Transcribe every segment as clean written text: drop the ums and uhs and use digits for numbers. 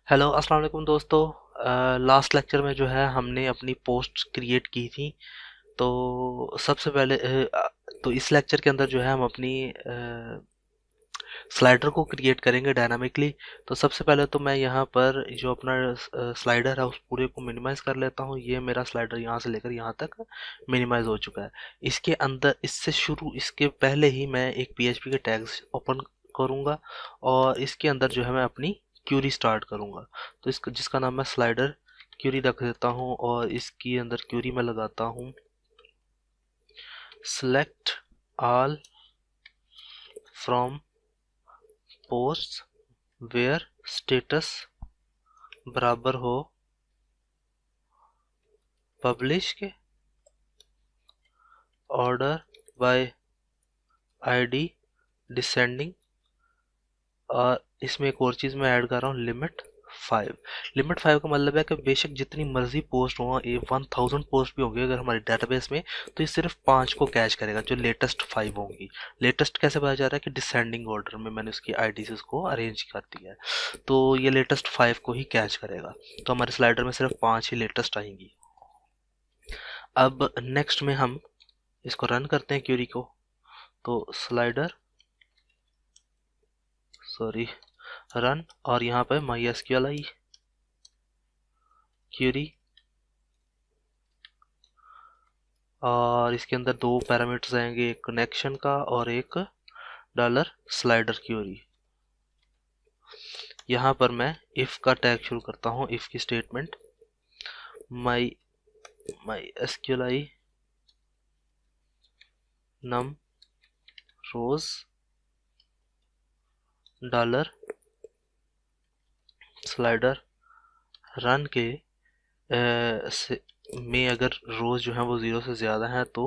Hello अस्सलाम वालेकुम दोस्तों। लास्ट लेक्चर में जो है हमने अपनी पोस्ट क्रिएट की थी। तो सबसे पहले तो इस लेक्चर के अंदर जो है हम अपनी स्लाइडर को क्रिएट करेंगे डायनामिकली। तो सबसे पहले तो मैं यहाँ पर जो अपना स्लाइडर है उस पूरे को मिनिमाइज कर लेता हूँ। ये मेरा स्लाइडर यहाँ से लेकर यहाँ तक मिनिमाइज हो चुका है। इसके अंदर इसके पहले ही मैं एक पीएचपी के टैग्स ओपन करूँगा और इसके अंदर जो है मैं अपनी क्यूरी स्टार्ट करूँगा। तो इसका जिसका नाम मैं स्लाइडर क्यूरी रख देता हूँ और इसके अंदर क्यूरी में लगाता हूँ select all from post where status बराबर हो पब्लिश के ऑर्डर बाय आईडी डिसेंडिंग। और इसमें एक और चीज़ मैं ऐड कर रहा हूँ लिमिट 5 का मतलब है कि बेशक जितनी मर्जी पोस्ट हो, ये 1000 पोस्ट भी होंगे अगर हमारे डेटाबेस में, तो ये सिर्फ 5 को कैच करेगा जो लेटेस्ट 5 होंगी। लेटेस्ट कैसे बताया जा रहा है कि डिसेंडिंग ऑर्डर में मैंने उसकी आईडी को अरेंज कर दिया है, तो ये लेटेस्ट 5 को ही कैच करेगा। तो हमारे स्लाइडर में सिर्फ 5 ही लेटेस्ट आएंगी। अब नेक्स्ट में हम इसको रन करते हैं क्यूरी को। तो स्लाइडर रन और यहाँ पे MySQL आई क्यूरी और इसके अंदर दो पैरामीटर्स आएंगे, एक कनेक्शन का और एक डॉलर स्लाइडर क्यूरी। यहाँ पर मैं इफ का टैग शुरू करता हूँ, इफ की statement MySQL num rows dollar slider run के में अगर रोज जो है वो 0 से ज़्यादा है तो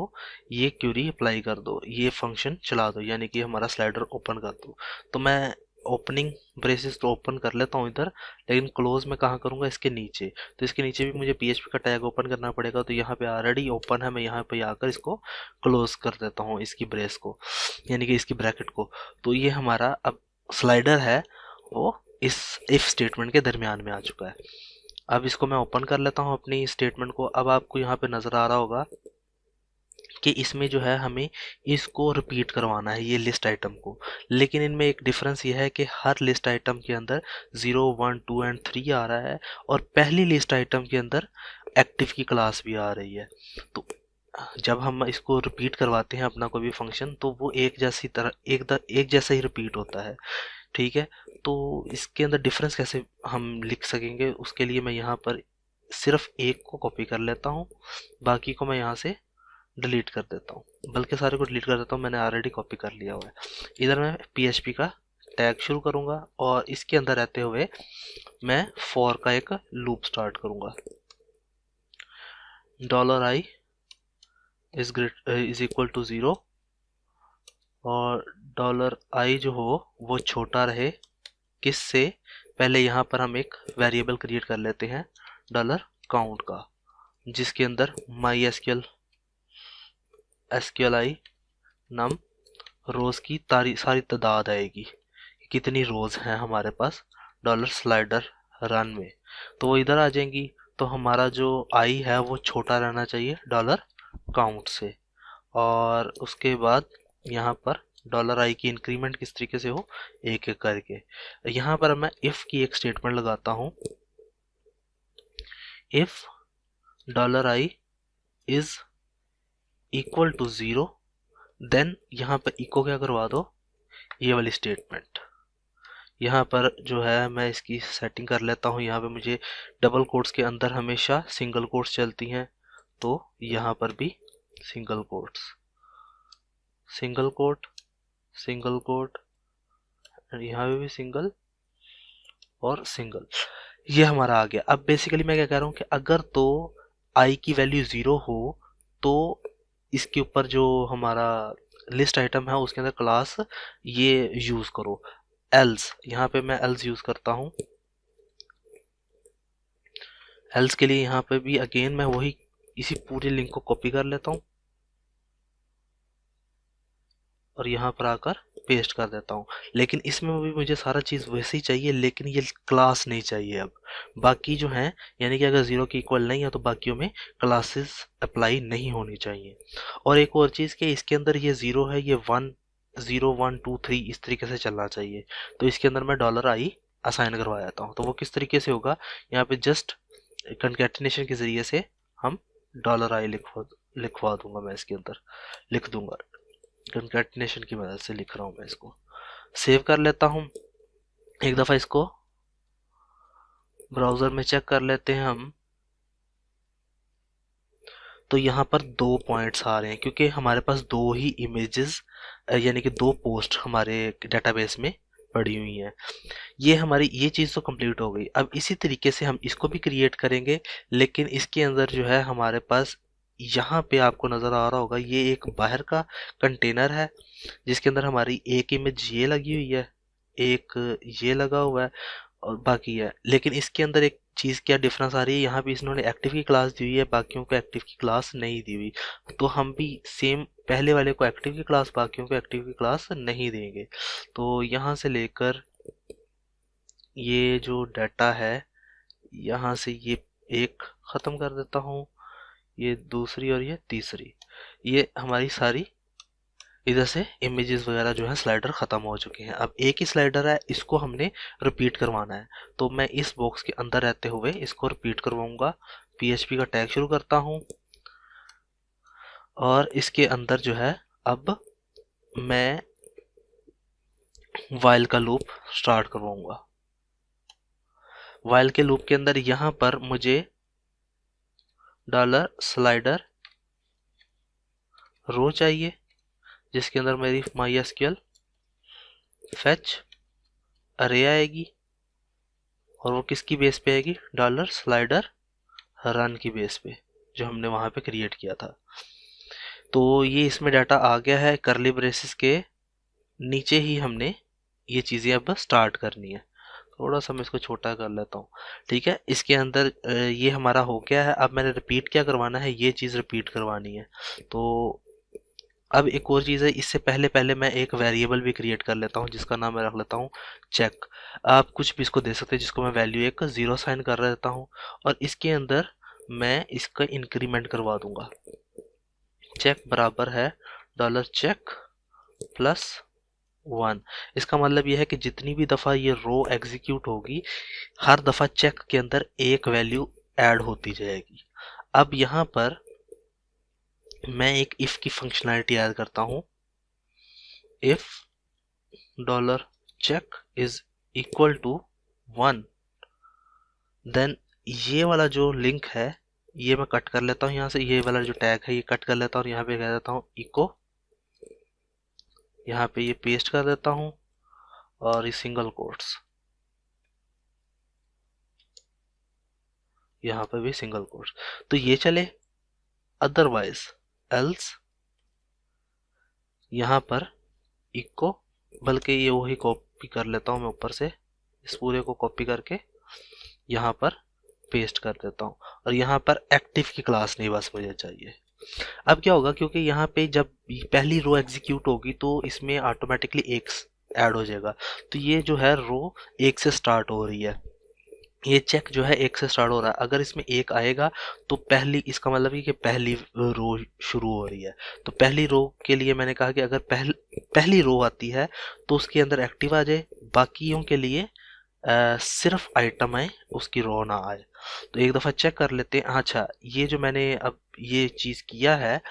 ये क्यूरी अप्लाई कर दो, ये फंक्शन चला दो, यानी कि हमारा स्लाइडर ओपन कर दो। तो मैं ओपनिंग ब्रेसेस तो ओपन कर लेता हूँ इधर, लेकिन क्लोज में कहाँ करूँगा, इसके नीचे। तो इसके नीचे भी मुझे पीएचपी का टैग ओपन करना पड़ेगा। तो यहाँ पे ऑलरेडी ओपन है, मैं यहाँ पे आकर इसको क्लोज कर देता हूँ, इसकी ब्रेस को, यानी कि इसकी ब्रैकेट को। तो ये हमारा अब स्लाइडर है वो इस इफ स्टेटमेंट के दरमियान में आ चुका है। अब इसको मैं ओपन कर लेता हूँ अपनी स्टेटमेंट को। अब आपको यहाँ पे नज़र आ रहा होगा कि इसमें जो है हमें इसको रिपीट करवाना है, ये लिस्ट आइटम को। लेकिन इनमें एक डिफरेंस ये है कि हर लिस्ट आइटम के अंदर 0 1 2 एंड 3 आ रहा है और पहली लिस्ट आइटम के अंदर एक्टिव की क्लास भी आ रही है। तो जब हम इसको रिपीट करवाते हैं अपना कोई भी फंक्शन, तो वो एक जैसा ही रिपीट होता है। ठीक है, तो इसके अंदर डिफरेंस कैसे हम लिख सकेंगे, उसके लिए मैं यहाँ पर सिर्फ एक को कॉपी कर लेता हूँ, बाकी को मैं यहाँ से डिलीट कर देता हूँ, बल्कि सारे को डिलीट कर देता हूँ, मैंने ऑलरेडी कॉपी कर लिया हुआ है। इधर मैं पीएचपी का टैग शुरू करूँगा और इसके अंदर रहते हुए मैं फॉर का एक लूप स्टार्ट करूँगा। $i इज इक्वल टू 0 और $i जो हो वो छोटा रहे किससे, पहले यहाँ पर हम एक वेरिएबल क्रिएट कर लेते हैं डॉलर काउंट का, जिसके अंदर MySQL नम रोज की सारी तादाद आएगी, कितनी रोज हैं हमारे पास डॉलर स्लाइडर रन में, तो वो इधर आ जाएंगी। तो हमारा जो आई है वो छोटा रहना चाहिए डॉलर काउंट से। और उसके बाद यहाँ पर $i की इंक्रीमेंट किस तरीके से हो, एक एक करके। यहाँ पर मैं इफ की एक स्टेटमेंट लगाता हूँ, if $i is equal to 0 then यहाँ पर इको क्या करवा दो, ये वाली स्टेटमेंट। यहाँ पर जो है मैं इसकी सेटिंग कर लेता हूँ, यहाँ पे मुझे डबल कोट्स के अंदर हमेशा सिंगल कोट्स चलती हैं, तो यहाँ पर भी single quotes, single quote, single quote, यहाँ पे भी सिंगल और सिंगल, ये हमारा आ गया। अब बेसिकली मैं क्या कह रहा हूँ कि अगर तो आई की वैल्यू 0 हो तो इसके ऊपर जो हमारा लिस्ट आइटम है उसके अंदर क्लास ये यूज करो। एल्स, यहाँ पे मैं एल्स यूज करता हूँ। एल्स के लिए यहाँ पे भी अगेन मैं वही इसी पूरे लिंक को कॉपी कर लेता हूँ और यहाँ पर आकर पेस्ट कर देता हूँ। लेकिन इसमें भी मुझे सारा चीज़ वैसे ही चाहिए, लेकिन ये क्लास नहीं चाहिए अब। बाकी जो है यानी कि अगर 0 के इक्वल नहीं है तो बाकियों में क्लासेस अप्लाई नहीं होनी चाहिए। और एक और चीज़ कि इसके अंदर ये 0 है, ये 1 0 1 2 3 इस तरीके से चलना चाहिए। तो इसके अंदर मैं $i असाइन करवा देता हूँ। तो वो किस तरीके से होगा, यहाँ पे जस्ट कंकैटिनेशन के ज़रिए से हम $i लिखवा दूंगा, मैं इसके अंदर लिख दूंगा। कंकैटिनेशन की मदद से लिख रहा हूँ मैं इसको। सेव कर लेता हूँ। एक दफ़ा इसको ब्राउज़र में चेक कर लेते हैं हम। तो यहाँ पर 2 पॉइंट्स आ रहे हैं क्योंकि हमारे पास 2 ही इमेजेस यानी कि 2 पोस्ट हमारे डेटाबेस में पड़ी हुई हैं। ये हमारी ये चीज़ तो कंप्लीट हो गई। अब इसी तरीके से हम इसको भी क्रिएट करेंगे, लेकिन इसके अंदर जो है हमारे पास यहाँ पे आपको नज़र आ रहा होगा ये एक बाहर का कंटेनर है जिसके अंदर हमारी एक इमेज ये लगी हुई है, एक ये लगा हुआ है और बाकी है। लेकिन इसके अंदर एक चीज़ क्या डिफरेंस आ रही है, यहाँ भी इन्होंने एक्टिव की क्लास दी हुई है, बाकियों को एक्टिव की क्लास नहीं दी हुई। तो हम भी सेम पहले वाले को एक्टिव की क्लास, बाकियों को एक्टिव की क्लास नहीं देंगे। तो यहाँ से लेकर ये जो डाटा है यहाँ से ये एक ख़त्म कर देता हूँ, ये दूसरी और ये तीसरी, ये हमारी सारी इधर से इमेजेस वगैरह जो है स्लाइडर ख़त्म हो चुके हैं। अब एक ही स्लाइडर है, इसको हमने रिपीट करवाना है। तो मैं इस बॉक्स के अंदर रहते हुए इसको रिपीट करवाऊंगा। PHP का टैग शुरू करता हूँ और इसके अंदर जो है अब मैं वाइल का लूप स्टार्ट करवाऊंगा। वाइल के लूप के अंदर यहाँ पर मुझे डॉलर स्लाइडर रो चाहिए जिसके अंदर मेरी MySQL फेच अरे आएगी और वो किसकी बेस पे आएगी, डॉलर स्लाइडर रन की बेस पे जो हमने वहाँ पे क्रिएट किया था। तो ये इसमें डाटा आ गया है। करली ब्रेसेस के नीचे ही हमने ये चीज़ें अब स्टार्ट करनी है। थोड़ा सा मैं इसको छोटा कर लेता हूँ, ठीक है। इसके अंदर ये हमारा हो गया है। अब मैंने रिपीट क्या करवाना है, ये चीज़ रिपीट करवानी है। तो अब एक और चीज़ है, इससे पहले पहले मैं एक वेरिएबल भी क्रिएट कर लेता हूँ जिसका नाम मैं रख लेता हूँ चेक। आप कुछ भी इसको दे सकते हैं, जिसको मैं वैल्यू एक 0 साइन कर देता हूँ और इसके अंदर मैं इसका इंक्रीमेंट करवा दूंगा। चेक बराबर है डॉलर चेक प्लस 1। इसका मतलब यह है कि जितनी भी दफ़ा ये रो एग्जीक्यूट होगी हर दफ़ा चेक के अंदर एक वैल्यू ऐड होती जाएगी। अब यहाँ पर मैं एक इफ की फंक्शनैलिटी ऐड करता हूँ। If dollar check is equal to 1 then ये वाला जो लिंक है ये मैं कट कर लेता हूँ यहाँ से, ये वाला जो टैग है ये कट कर लेता हूँ और यहाँ पे कह देता हूँ इको, यहाँ पे ये पेस्ट कर देता हूँ और ये सिंगल कोट्स, यहाँ पे भी सिंगल कोट्स, तो ये चले। अदरवाइज एल्स यहाँ पर इको, बल्कि ये वही कॉपी कर लेता हूँ मैं ऊपर से, इस पूरे को कॉपी करके यहाँ पर पेस्ट कर देता हूँ और यहाँ पर एक्टिव की क्लास नहीं बस मुझे चाहिए। अब क्या होगा, क्योंकि यहाँ पे जब पहली रो एग्जीक्यूट होगी तो इसमें ऑटोमेटिकली एक ऐड हो जाएगा। तो ये जो है रो एक से स्टार्ट हो रही है, ये चेक जो है एक से स्टार्ट हो रहा है। अगर इसमें एक आएगा तो पहली, इसका मतलब है कि पहली रो शुरू हो रही है। तो पहली रो के लिए मैंने कहा कि अगर पहली रो आती है तो उसके अंदर एक्टिव आ जाए, बाकियों के लिए सिर्फ आइटम आए, उसकी रो ना आए। तो एक दफ़ा चेक कर लेते हैं। अच्छा, ये जो मैंने अब ये चीज़ किया है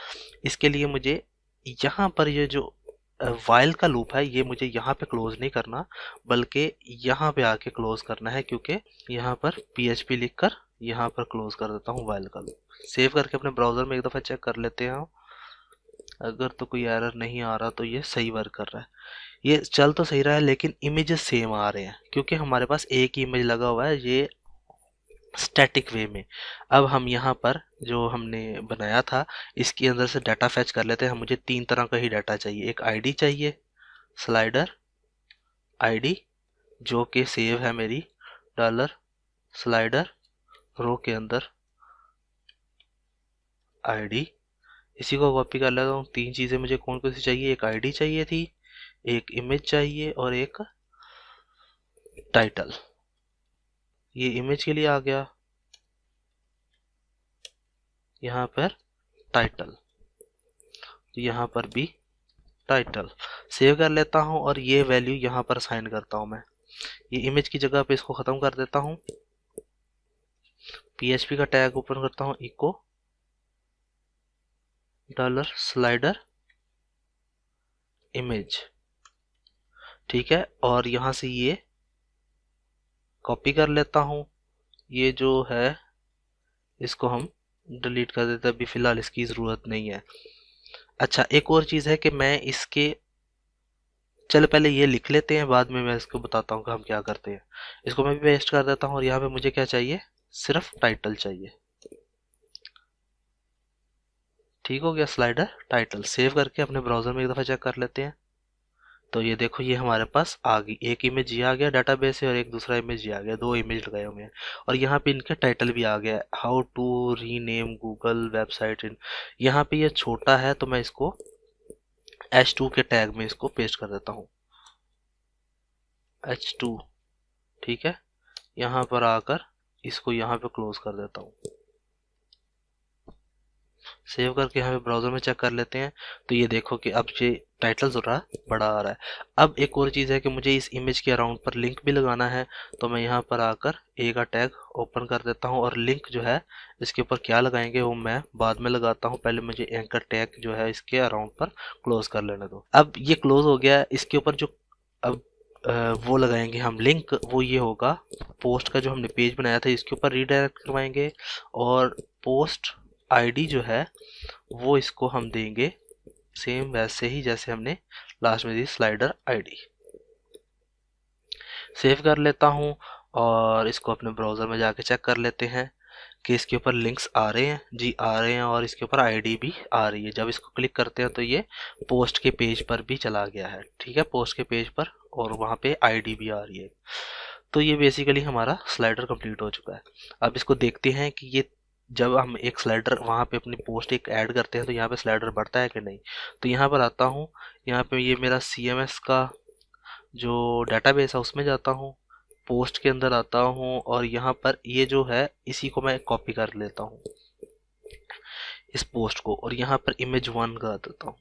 इसके लिए मुझे यहाँ पर ये जो वाइल का लूप है ये मुझे यहाँ पे क्लोज नहीं करना बल्कि यहाँ पे आके क्लोज करना है, क्योंकि यहाँ पर PHP लिखकर यहाँ पर क्लोज कर देता हूँ वाइल का लूप। सेव करके अपने ब्राउज़र में एक दफ़ा चेक कर लेते हैं। अगर तो कोई एरर नहीं आ रहा तो ये सही वर्क कर रहा है। ये चल तो सही रहा है लेकिन इमेजेस सेम आ रहे हैं क्योंकि हमारे पास एक ही इमेज लगा हुआ है ये स्टैटिक वे में। अब हम यहाँ पर जो हमने बनाया था इसके अंदर से डाटा फैच कर लेते हैं। मुझे 3 तरह का ही डाटा चाहिए। एक आईडी चाहिए, स्लाइडर आईडी जो कि सेव है मेरी डॉलर स्लाइडर रो के अंदर आईडी। इसी को कॉपी कर लेता हूँ। तीन चीज़ें मुझे कौन कौन सी चाहिए, एक आईडी चाहिए थी, एक इमेज चाहिए और एक टाइटल। ये इमेज के लिए आ गया, यहाँ पर टाइटल, यहाँ पर भी टाइटल। सेव कर लेता हूँ और ये वैल्यू यहाँ पर असाइन करता हूँ मैं। ये इमेज की जगह पे इसको ख़त्म कर देता हूँ। PHP का टैग ओपन करता हूँ, इको डॉलर स्लाइडर इमेज, ठीक है। और यहाँ से ये कॉपी कर लेता हूँ। ये जो है इसको हम डिलीट कर देते हैं, अभी फ़िलहाल इसकी ज़रूरत नहीं है। अच्छा, एक और चीज़ है कि मैं इसके, चलो पहले ये लिख लेते हैं, बाद में मैं इसको बताता हूँ कि हम क्या करते हैं। इसको मैं भी पेस्ट कर देता हूँ और यहाँ पे मुझे क्या चाहिए, सिर्फ टाइटल चाहिए। ठीक हो गया, स्लाइडर टाइटल। सेव करके अपने ब्राउज़र में एक दफ़ा चेक कर लेते हैं। तो ये देखो, ये हमारे पास आ गई, एक इमेज ये आ गया डाटाबेस से और एक दूसरा इमेज ये आ गया, दो इमेज लगाए हुए हैं। और यहाँ पे इनका टाइटल भी आ गया, how to rename Google website in. यहाँ पे ये छोटा है तो मैं इसको H2 के टैग में इसको पेस्ट कर देता हूँ, H2, ठीक है। यहाँ पर आकर इसको यहाँ पे क्लोज कर देता हूँ। सेव करके यहाँ पे ब्राउज़र में चेक कर लेते हैं। तो ये देखो कि अब ये टाइटल जो रहा बड़ा आ रहा है। अब एक और चीज़ है कि मुझे इस इमेज के अराउंड पर लिंक भी लगाना है। तो मैं यहाँ पर आकर ए का टैग ओपन कर देता हूँ और लिंक जो है इसके ऊपर क्या लगाएंगे वो मैं बाद में लगाता हूँ। पहले मुझे एंकर टैग जो है इसके अराउंड पर क्लोज कर लेने दो। अब ये क्लोज हो गया। इसके ऊपर जो अब वो लगाएंगे हम लिंक, वो ये होगा पोस्ट का जो हमने पेज बनाया था, इसके ऊपर रीडायरेक्ट करवाएंगे। और पोस्ट आईडी जो है वो इसको हम देंगे सेम वैसे ही जैसे हमने लास्ट में दी, स्लाइडर आईडी। सेव कर लेता हूँ और इसको अपने ब्राउज़र में जाके चेक कर लेते हैं कि इसके ऊपर लिंक्स आ रहे हैं। जी आ रहे हैं और इसके ऊपर आईडी भी आ रही है। जब इसको क्लिक करते हैं तो ये पोस्ट के पेज पर भी चला गया है, ठीक है, पोस्ट के पेज पर, और वहाँ पे आईडी भी आ रही है। तो ये बेसिकली हमारा स्लाइडर कंप्लीट हो चुका है। अब इसको देखते हैं कि ये जब हम एक स्लाइडर वहाँ पे अपनी पोस्ट एक ऐड करते हैं तो यहाँ पे स्लाइडर बढ़ता है कि नहीं। तो यहाँ पर आता हूँ, यहाँ पे ये मेरा CMS का जो डेटाबेस है उसमें जाता हूँ, पोस्ट के अंदर आता हूँ और यहाँ पर ये जो है इसी को मैं कॉपी कर लेता हूँ, इस पोस्ट को, और यहाँ पर image1 कर देता हूँ,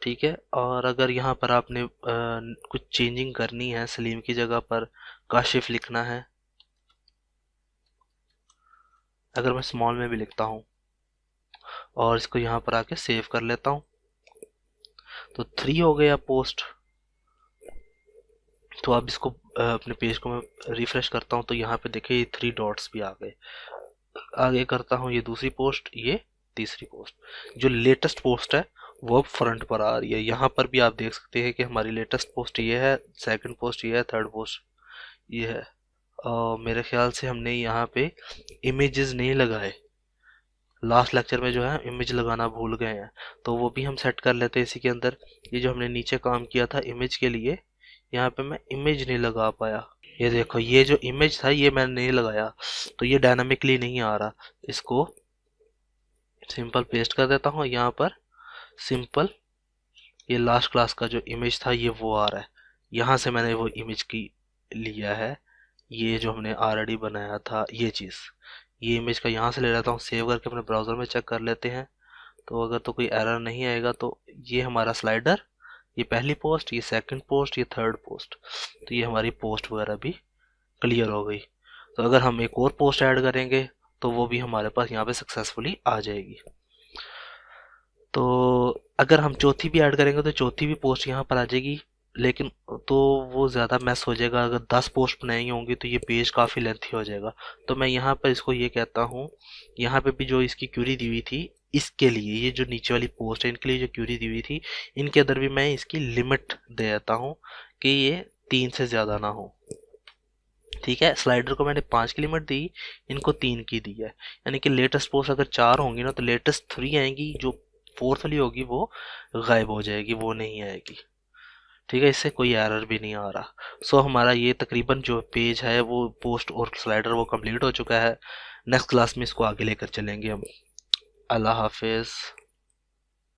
ठीक है। और अगर यहाँ पर आपने कुछ चेंजिंग करनी है, सलीम की जगह पर काशिफ लिखना है, अगर मैं स्मॉल में भी लिखता हूँ और इसको यहाँ पर आके सेव कर लेता हूँ तो 3 हो गया पोस्ट। तो अब इसको अपने पेज को मैं रिफ्रेश करता हूँ तो यहाँ पे देखिए ये 3 डॉट्स भी आ गए। आगे करता हूँ ये दूसरी पोस्ट, ये तीसरी पोस्ट। जो लेटेस्ट पोस्ट है वो अब फ्रंट पर आ रही है। यहाँ पर भी आप देख सकते हैं कि हमारी लेटेस्ट पोस्ट ये है, सेकंड पोस्ट ये है, थर्ड पोस्ट ये है। मेरे ख्याल से हमने यहाँ पे इमेजेस नहीं लगाए, लास्ट लेक्चर में जो है इमेज लगाना भूल गए हैं, तो वो भी हम सेट कर लेते हैं इसी के अंदर। ये जो हमने नीचे काम किया था इमेज के लिए, यहाँ पे मैं इमेज नहीं लगा पाया। ये देखो, ये जो इमेज था ये मैंने नहीं लगाया तो ये डायनामिकली नहीं आ रहा। इसको सिंपल पेस्ट कर देता हूँ यहाँ पर, सिंपल ये लास्ट क्लास का जो इमेज था ये वो आ रहा है। यहाँ से मैंने वो इमेज की लिया है, ये जो हमने ऑलरेडी बनाया था ये चीज़, ये इमेज का यहाँ से ले लेता हूँ। सेव करके अपने ब्राउज़र में चेक कर लेते हैं। तो अगर तो कोई एरर नहीं आएगा तो ये हमारा स्लाइडर, ये पहली पोस्ट, ये सेकंड पोस्ट, ये थर्ड पोस्ट, तो ये हमारी पोस्ट वगैरह भी क्लियर हो गई। तो अगर हम एक और पोस्ट ऐड करेंगे तो वो भी हमारे पास यहाँ पे सक्सेसफुली आ जाएगी। तो अगर हम चौथी भी ऐड करेंगे तो चौथी भी पोस्ट यहाँ पर आ जाएगी, लेकिन तो वो ज़्यादा मैस हो जाएगा। अगर 10 पोस्ट बनाई होंगी तो ये पेज काफ़ी लेंथी हो जाएगा। तो मैं यहाँ पर इसको ये कहता हूँ, यहाँ पे भी जो इसकी क्यूरी दी हुई थी इसके लिए, ये जो नीचे वाली पोस्ट है इनके लिए जो क्यूरी दी हुई थी, इनके अंदर भी मैं इसकी लिमिट दे देता हूँ कि ये 3 से ज़्यादा ना हो, ठीक है। स्लाइडर को मैंने 5 की लिमिट दी, इनको 3 की दी है। यानी कि लेटेस्ट पोस्ट अगर 4 होंगी ना तो लेटेस्ट 3 आएंगी, जो फोर्थ वाली होगी वो गायब हो जाएगी, वो नहीं आएगी, ठीक है। इससे कोई एरर भी नहीं आ रहा। सो हमारा ये तकरीबन जो पेज है वो पोस्ट और स्लाइडर वो कंप्लीट हो चुका है। नेक्स्ट क्लास में इसको आगे लेकर चलेंगे हम। अल्लाह हाफिज़।